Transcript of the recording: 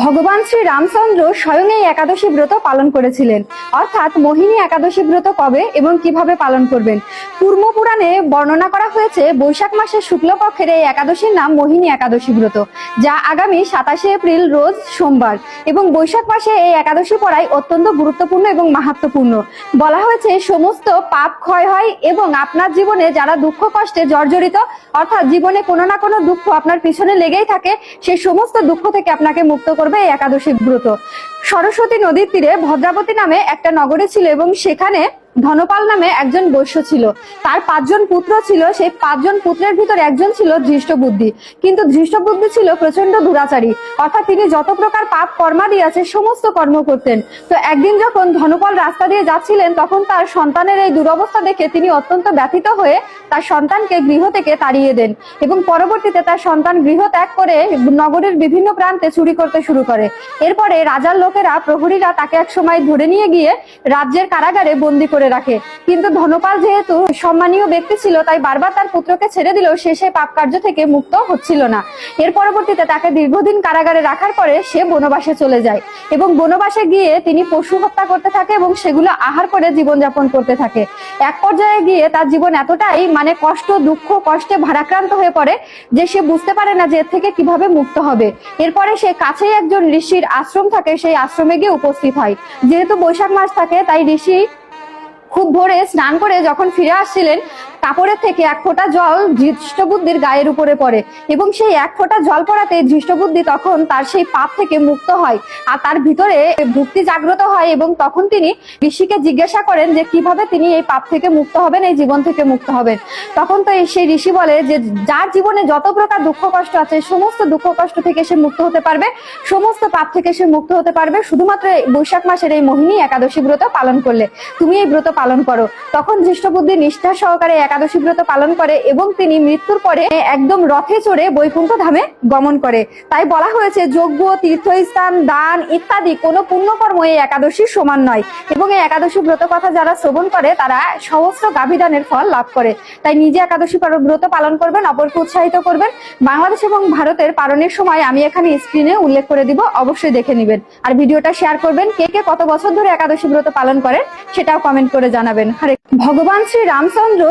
ভগবান শ্রী রামচন্দ্র স্বয়ং এই একাদশী ব্রত পালন করেছিলেন। অর্থাৎ মোহিনী একাদশী ব্রত কবে এবং কিভাবে পালন করবেন। পূর্ব পুরাণে বর্ণনা করা হয়েছে বৈশাখ মাসের শুক্লপক্ষের এই একাদশীর নাম মোহিনী একাদশী ব্রত, যা আগামী 27শে এপ্রিল রোজ সোমবার। এবং বৈশাখ মাসে এই একাদশী পড়াই অত্যন্ত গুরুত্বপূর্ণ এবং মাহাত্ম্যপূর্ণ। বলা হয়েছে সমস্ত পাপ ক্ষয় হয় এবং আপনার জীবনে যারা দুঃখ কষ্টে জর্জরিত, অর্থাৎ জীবনে কোনো না কোনো দুঃখ আপনার পিছনে লেগেই থাকে, সেই সমস্ত দুঃখ থেকে আপনাকে মুক্ত করবে এই একাদশী ব্রত। সরস্বতী নদীর তীরে ভদ্রাবতী নামে একটা নগরী ছিল এবং সেখানে ধনপাল নামে একজন বৈশ্য ছিল। তার 5 জন পুত্র ছিল। সেই 5 জন পুত্রের ভিতর একজন ছিল ধৃষ্টবুদ্ধি। কিন্তু ধৃষ্টবুদ্ধি ছিল প্রচন্ড দুরাচারী, অর্থাৎ তিনি যত প্রকার পাপ কর্মাদি আছে সমস্ত কর্ম করতেন। তো একদিন যখন ধনপাল রাস্তা দিয়ে যাচ্ছিলেন, তখন তার সন্তানের এই দুরবস্থা দেখে তিনি অত্যন্ত ব্যথিত হয়ে তার সন্তানকে গৃহ থেকে তাড়িয়ে দেন এবং পরবর্তীতে তার সন্তান গৃহ ত্যাগ করে নগরের বিভিন্ন প্রান্তে চুরি করতে শুরু করে। এরপরে রাজার লোকেরা, প্রহরীরা তাকে এক সময় ধরে নিয়ে গিয়ে রাজ্যের কারাগারে বন্দী করে রাখে। কিন্তু ধনপাল যেহেতু সম্মানীয় ব্যক্তি ছিল, তাই বারবার তার পুত্রকে ছেড়ে দিলেও সে সেই পাপ কার্য থেকে মুক্ত হচ্ছিল না। এর পরবর্তীতে তাকে দীর্ঘদিন কারাগারে রাখার পরে সে বনবাসে চলে যায় এবং বনবাসে গিয়ে তিনি পশু হত্যা করতে থাকে এবং সেগুলো আহার করে জীবনযাপন করতে থাকে। এক পর্যায়ে গিয়ে তার জীবন এতটাই কষ্ট, দুঃখ, কষ্টে ভারাক্রান্ত হয়ে পড়ে যে সে বুঝতে পারে না যে এর থেকে কিভাবে মুক্ত হবে। এরপরে সে কাছেই একজন ঋষির আশ্রম থাকে, সেই আশ্রমে গিয়ে উপস্থিত হয়। যেহেতু বৈশাখ মাস থাকে, তাই ঋষি খুব ভোরে স্নান করে যখন ফিরে আসছিলেন, কাপড়ের থেকে এক ফোঁটা জল ধৃষ্টবুদ্ধির গায়ের উপরে পড়ে এবং সেই এক ফোঁটা জল পড়াতে ধৃষ্টবুদ্ধি তখন তার সেই পাপ থেকে মুক্ত হয় আর তার ভিতরে ভক্তি জাগ্রত হয়। এবং তখন তিনি ঋষিকে জিজ্ঞাসা করেন যে কিভাবে তিনি এই পাপ থেকে মুক্ত হবেন, এই জীবন থেকে মুক্ত হবেন। তখন তো সেই ঋষি বলে যে যার জীবনে যত প্রকার দুঃখ কষ্ট আছে সমস্ত দুঃখ কষ্ট থেকে সে মুক্ত হতে পারবে, সমস্ত পাপ থেকে সে মুক্ত হতে পারবে শুধুমাত্র বৈশাখ মাসের এই মোহিনী একাদশী ব্রত পালন করলে। তুমি এই ব্রত পালন করো। তখন ধৃষ্টবুদ্ধি নিষ্ঠা সহকারে একাদশী ব্রত পালন করে এবং তিনি মৃত্যুর পরে একদম রথে চড়ে বৈকুণ্ঠ ধামে গমন করে। তাই বলা হয়েছে যজ্ঞ, তীর্থস্থান, দান ইত্যাদি কোনো পুণ্যকর্ম এই একাদশীর সমান নয়। এবং এই একাদশী ব্রত কথা যারা শ্রবণ করে তারা সহস্র গাভীদানের ফল লাভ করে। তাই নিজে একাদশী ব্রত পালন করবেন, অপরকে উৎসাহিত করবেন। বাংলাদেশ এবং ভারতের পালনের সময় আমি এখানে স্ক্রিনে উল্লেখ করে দিব, অবশ্যই দেখে নেবেন। আর ভিডিওটা শেয়ার করবেন। কে কে কত বছর ধরে একাদশী ব্রত পালন করেন সেটাও কমেন্ট করে জানাবেন। হরে ভগবান শ্রী রামচন্দ্র